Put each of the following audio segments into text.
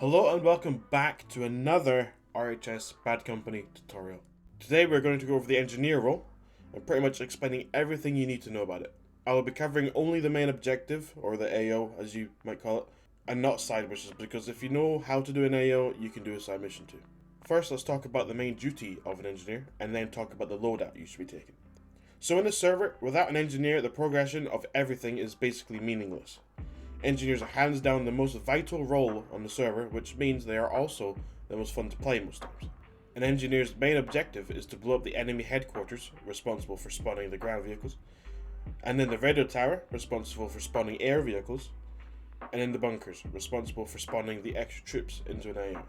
Hello and welcome back to another RHS Bad Company tutorial. Today we're going to go over the engineer role and pretty much explaining everything you need to know about it. I will be covering only the main objective, or the AO as you might call it, and not side missions, because if you know how to do an AO, you can do a side mission too. First, let's talk about the main duty of an engineer, and then talk about the loadout you should be taking. So in a server, without an engineer, the progression of everything is basically meaningless. Engineers are hands down the most vital role on the server, which means they are also the most fun to play most times. An engineer's main objective is to blow up the enemy headquarters, responsible for spawning the ground vehicles, and then the radio tower, responsible for spawning air vehicles, and in the bunkers, responsible for spawning the extra troops into an AO.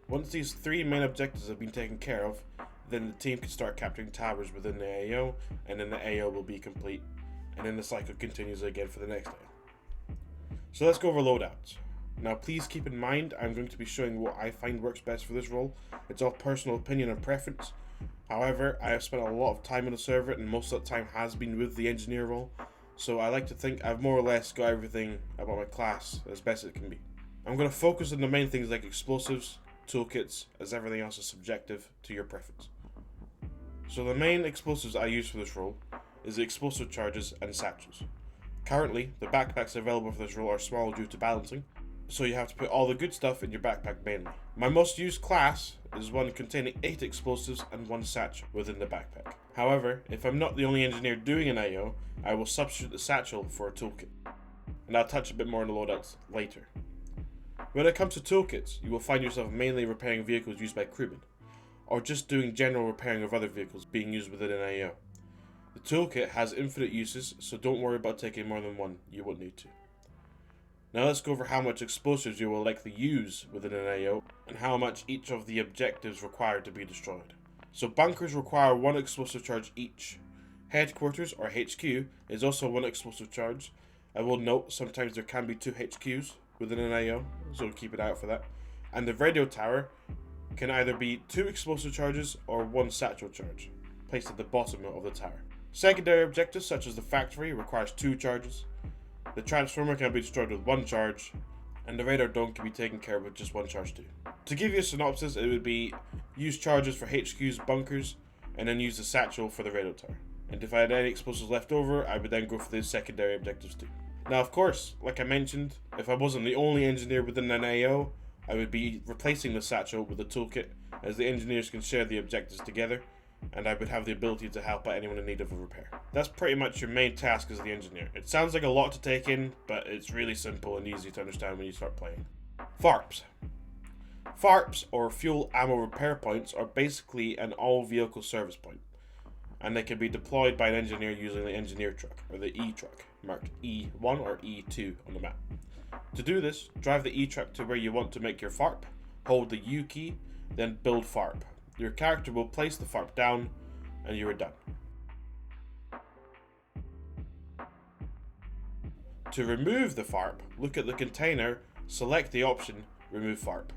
Once these three main objectives have been taken care of, then the team can start capturing towers within the AO, and then the AO will be complete, and then the cycle continues again for the next AO. So let's go over loadouts. Now please keep in mind I'm going to be showing what I find works best for this role. It's all personal opinion and preference. However, I have spent a lot of time on the server and most of that time has been with the engineer role. So I like to think I've more or less got everything about my class as best it can be. I'm going to focus on the main things like explosives, toolkits, as everything else is subjective to your preference. So the main explosives I use for this role is the explosive charges and satchels. Currently, the backpacks available for this role are small due to balancing, so you have to put all the good stuff in your backpack mainly. My most used class is one containing 8 explosives and 1 satchel within the backpack. However, if I'm not the only engineer doing an AO, I will substitute the satchel for a toolkit, and I'll touch a bit more on the loadouts later. When it comes to toolkits, you will find yourself mainly repairing vehicles used by crewmen, or just doing general repairing of other vehicles being used within an AO. The toolkit has infinite uses, so don't worry about taking more than one, you won't need to. Now let's go over how much explosives you will likely use within an AO, and how much each of the objectives require to be destroyed. So bunkers require 1 explosive charge each. Headquarters, or HQ, is also 1 explosive charge. I will note sometimes there can be 2 HQs within an AO, so keep an eye out for that. And the radio tower can either be 2 explosive charges or 1 satchel charge, placed at the bottom of the tower. Secondary objectives such as the factory requires 2 charges, the transformer can be destroyed with 1 charge, and the radar dome can be taken care of with just 1 charge too. To give you a synopsis, it would be use charges for HQ's bunkers, and then use the satchel for the radio tower. And if I had any explosives left over, I would then go for the secondary objectives too. Now of course, like I mentioned, if I wasn't the only engineer within an AO, I would be replacing the satchel with the toolkit, as the engineers can share the objectives together, and I would have the ability to help out anyone in need of a repair. That's pretty much your main task as the engineer. It sounds like a lot to take in, but it's really simple and easy to understand when you start playing. FARPs. FARPs, or Fuel Ammo Repair Points, are basically an all-vehicle service point, and they can be deployed by an engineer using the engineer truck, or the E-truck, marked E1 or E2 on the map. To do this, drive the E-truck to where you want to make your FARP, hold the U key, then build FARP. Your character will place the FARP down, and you are done. To remove the FARP, look at the container, select the option, Remove FARP.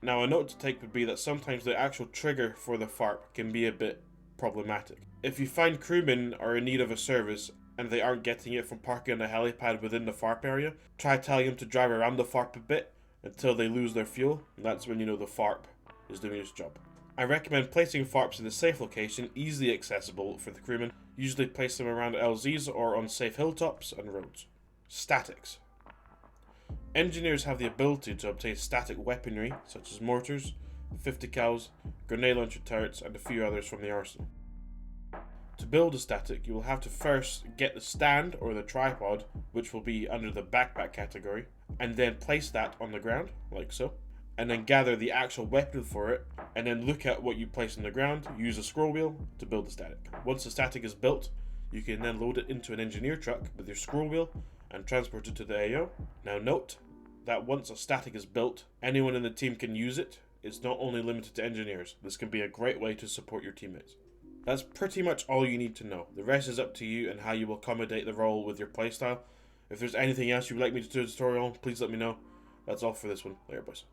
Now a note to take would be that sometimes the actual trigger for the FARP can be a bit problematic. If you find crewmen are in need of a service and they aren't getting it from parking on the helipad within the FARP area, try telling them to drive around the FARP a bit until they lose their fuel, and that's when you know the FARP is doing its job. I recommend placing FARPs in a safe location, easily accessible for the crewmen. Usually place them around LZs or on safe hilltops and roads. Statics. Engineers have the ability to obtain static weaponry, such as mortars, 50 cals, grenade launcher turrets, and a few others from the arsenal. To build a static, you will have to first get the stand or the tripod, which will be under the backpack category, and then place that on the ground, like so, and then gather the actual weapon for it, and then look at what you place on the ground, use a scroll wheel to build the static. Once the static is built, you can then load it into an engineer truck with your scroll wheel and transport it to the AO. Now note that once a static is built, anyone in the team can use it. It's not only limited to engineers. This can be a great way to support your teammates. That's pretty much all you need to know. The rest is up to you and how you will accommodate the role with your playstyle. If there's anything else you'd like me to do a tutorial on, please let me know. That's all for this one. Later, boys.